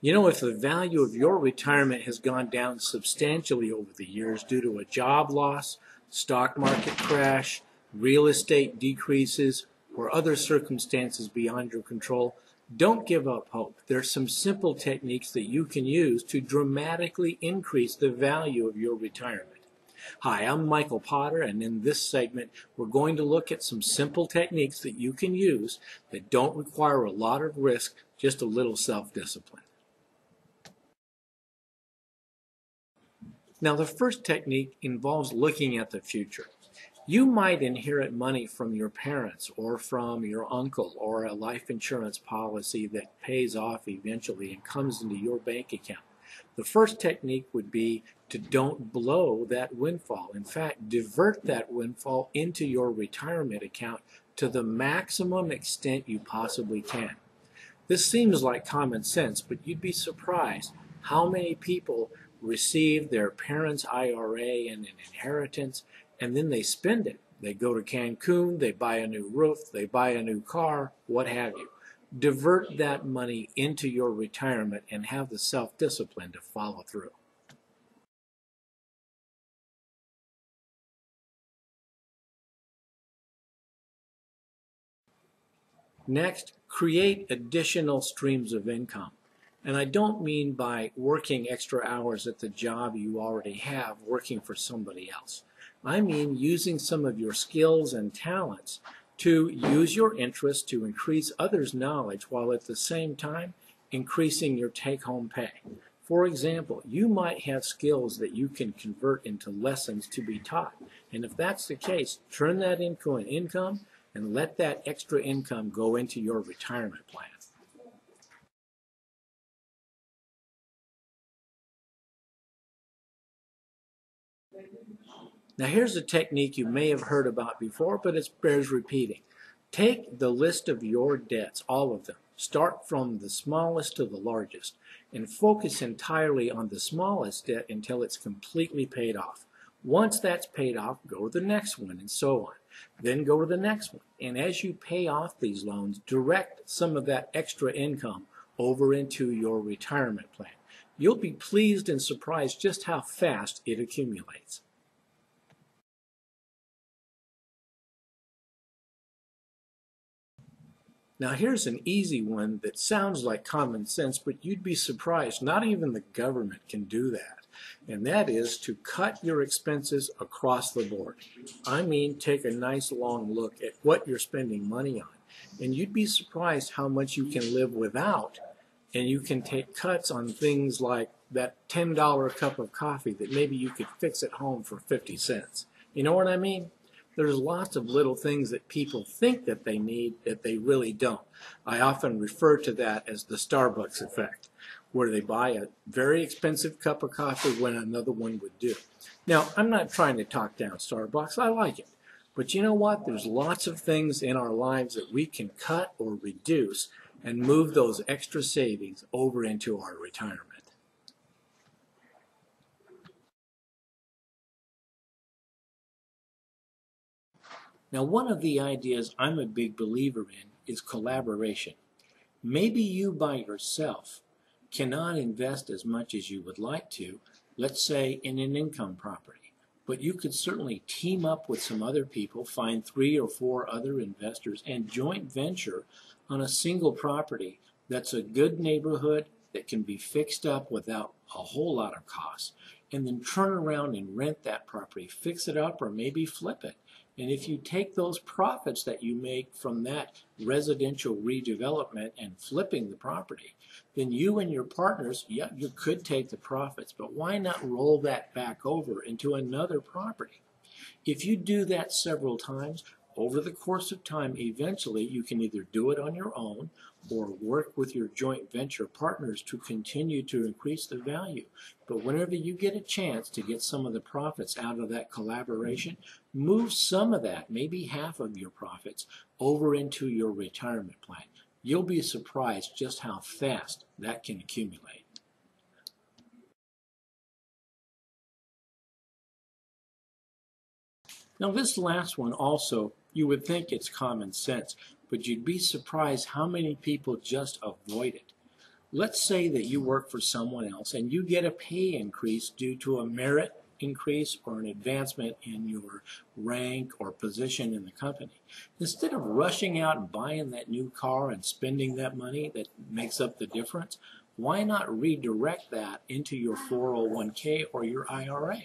You know, if the value of your retirement has gone down substantially over the years due to a job loss, stock market crash, real estate decreases, or other circumstances beyond your control, don't give up hope. There's some simple techniques that you can use to dramatically increase the value of your retirement. Hi, I'm Michael Potter, and in this segment, we're going to look at some simple techniques that you can use that don't require a lot of risk, just a little self-discipline. Now, the first technique involves looking at the future. You might inherit money from your parents or from your uncle or a life insurance policy that pays off eventually and comes into your bank account. The first technique would be to don't blow that windfall. In fact, divert that windfall into your retirement account to the maximum extent you possibly can. This seems like common sense, but you'd be surprised how many people receive their parents' IRA and an inheritance, and then they spend it. They go to Cancun, they buy a new roof, they buy a new car, what have you. Divert that money into your retirement and have the self-discipline to follow through. Next, create additional streams of income. And I don't mean by working extra hours at the job you already have working for somebody else. I mean using some of your skills and talents to use your interests to increase others' knowledge while at the same time increasing your take-home pay. For example, you might have skills that you can convert into lessons to be taught. And if that's the case, turn that into an income and let that extra income go into your retirement plan. Now here's a technique you may have heard about before, but it bears repeating. Take the list of your debts, all of them. Start from the smallest to the largest, and focus entirely on the smallest debt until it's completely paid off. Once that's paid off, go to the next one, and so on. Then go to the next one. And as you pay off these loans, direct some of that extra income over into your retirement plan. You'll be pleased and surprised just how fast it accumulates. Now here's an easy one that sounds like common sense, but you'd be surprised. Not even the government can do that. And that is to cut your expenses across the board. I mean, take a nice long look at what you're spending money on. And you'd be surprised how much you can live without. And you can take cuts on things like that $10 cup of coffee that maybe you could fix at home for 50 cents. You know what I mean? There's lots of little things that people think that they need that they really don't. I often refer to that as the Starbucks effect, where they buy a very expensive cup of coffee when another one would do. Now, I'm not trying to talk down Starbucks. I like it. But you know what? There's lots of things in our lives that we can cut or reduce and move those extra savings over into our retirement. Now, one of the ideas I'm a big believer in is collaboration. Maybe you by yourself cannot invest as much as you would like to, let's say in an income property, but you could certainly team up with some other people, find 3 or 4 other investors, and joint venture on a single property that's a good neighborhood that can be fixed up without a whole lot of cost, and then turn around and rent that property, fix it up, or maybe flip it. And if you take those profits that you make from that residential redevelopment and flipping the property, then you and your partners, yeah, you could take the profits, but why not roll that back over into another property? If you do that several times, over the course of time, eventually you can either do it on your own or work with your joint venture partners to continue to increase the value. But whenever you get a chance to get some of the profits out of that collaboration, move some of that, maybe half of your profits, over into your retirement plan. You'll be surprised just how fast that can accumulate. Now this last one also, you would think it's common sense, but you'd be surprised how many people just avoid it. Let's say that you work for someone else and you get a pay increase due to a merit increase or an advancement in your rank or position in the company. Instead of rushing out and buying that new car and spending that money that makes up the difference, why not redirect that into your 401k or your IRA?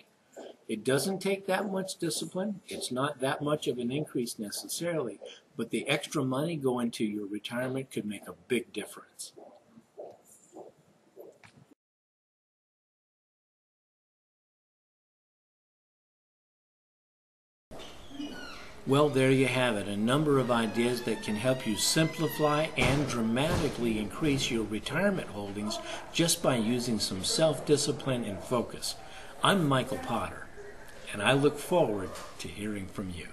It doesn't take that much discipline. It's not that much of an increase necessarily, but the extra money going to your retirement could make a big difference. Well, there you have it, a number of ideas that can help you simplify and dramatically increase your retirement holdings just by using some self-discipline and focus. I'm Michael Potter, and I look forward to hearing from you.